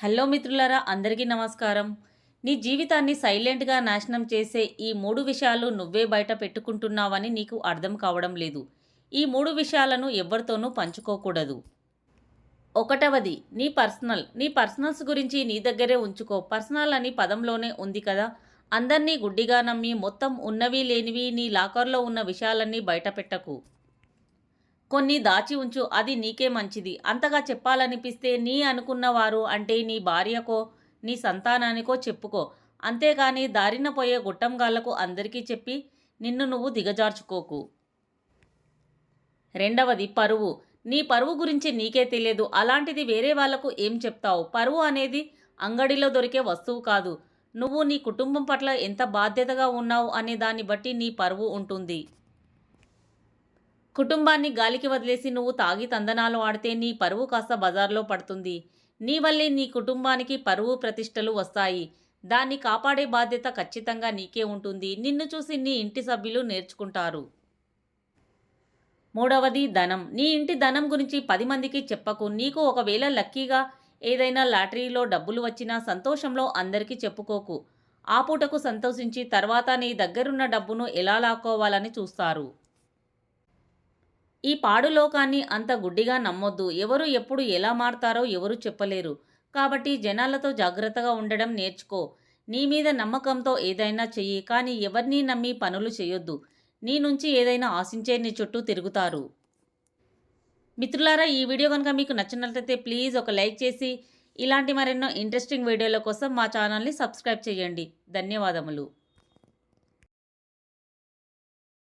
Hello మిత్రులారా, అందరికీ నమస్కారం. నీ జీవితాన్ని సైలెంట్గా నాశనం చేసే ఈ 3 విషయాలు నువ్వే బయట పెట్టుకుంటున్నావని నీకు అర్థం కావడం లేదు. ఈ 3 విషయాలను ఎవరితోనూ పంచుకోకూడదు. ఒకటవది నీ పర్సనల్స్ గురించి నీ దగ్గరే ఉంచుకో. పర్సనల్ అని పదంలోనే ఉంది కదా. అందర్నీ గుడ్డిగా నమ్మి మొత్తం ఉన్నవి లేనివి నీ లాకర్లో ఉన్న విషయాలన్నీ బయట పెట్టకు. కొన్ని దాచి ఉంచు, అది నీకే మంచిది. అంతగా చెప్పాలనిపిస్తే నీ అనుకున్నవారు అంటే నీ భార్యకో నీ సంతానానికో చెప్పుకో. అంతేగాని దారిన పోయే గొట్టంగాళ్లకు అందరికీ చెప్పి నిన్ను నువ్వు దిగజార్చుకోకు. రెండవది పరువు. నీ పరువు గురించి నీకే తెలియదు, అలాంటిది వేరే వాళ్లకు ఏం చెప్తావు? పరువు అనేది అంగడిలో దొరికే వస్తువు కాదు. నువ్వు నీ కుటుంబం పట్ల ఎంత బాధ్యతగా ఉన్నావు అనే దాన్ని బట్టి నీ పరువు ఉంటుంది. కుటుంబాన్ని గాలికి వదిలేసి నువ్వు తాగి తందనాలు ఆడితే నీ పరువు కాస్త బజార్లో పడుతుంది. నీ వల్లే నీ కుటుంబానికి పరువు ప్రతిష్టలు వస్తాయి. దాన్ని కాపాడే బాధ్యత ఖచ్చితంగా నీకే ఉంటుంది. నిన్ను చూసి నీ ఇంటి సభ్యులు నేర్చుకుంటారు. మూడవది ధనం. నీ ఇంటి ధనం గురించి 10 మందికి చెప్పకు. నీకు ఒకవేళ లక్కీగా ఏదైనా లాటరీలో డబ్బులు వచ్చినా సంతోషంలో అందరికీ చెప్పుకోకు. ఆ పూటకు సంతోషించి తర్వాత నీ దగ్గరున్న డబ్బును ఎలా లాక్కోవాలని చూస్తారు. ఈ పాడు లోకాన్ని అంత గుడ్డిగా నమ్మొద్దు. ఎవరు ఎప్పుడు ఎలా మారతారో ఎవరు చెప్పలేరు. కాబట్టి జనాలతో జాగ్రత్తగా ఉండడం నేర్చుకో. నీ మీద నమ్మకంతో ఏదైనా చెయ్యి, కానీ ఎవరినీ నమ్మి పనులు చేయొద్దు. నీ నుంచి ఏదైనా ఆశించే నీ చుట్టూ తిరుగుతారు. మిత్రులారా, ఈ వీడియో కనుక మీకు నచ్చినట్లయితే ప్లీజ్ ఒక లైక్ చేసి ఇలాంటి మరెన్నో ఇంట్రెస్టింగ్ వీడియోల కోసం మా ఛానల్ని సబ్స్క్రైబ్ చేయండి. ధన్యవాదములు.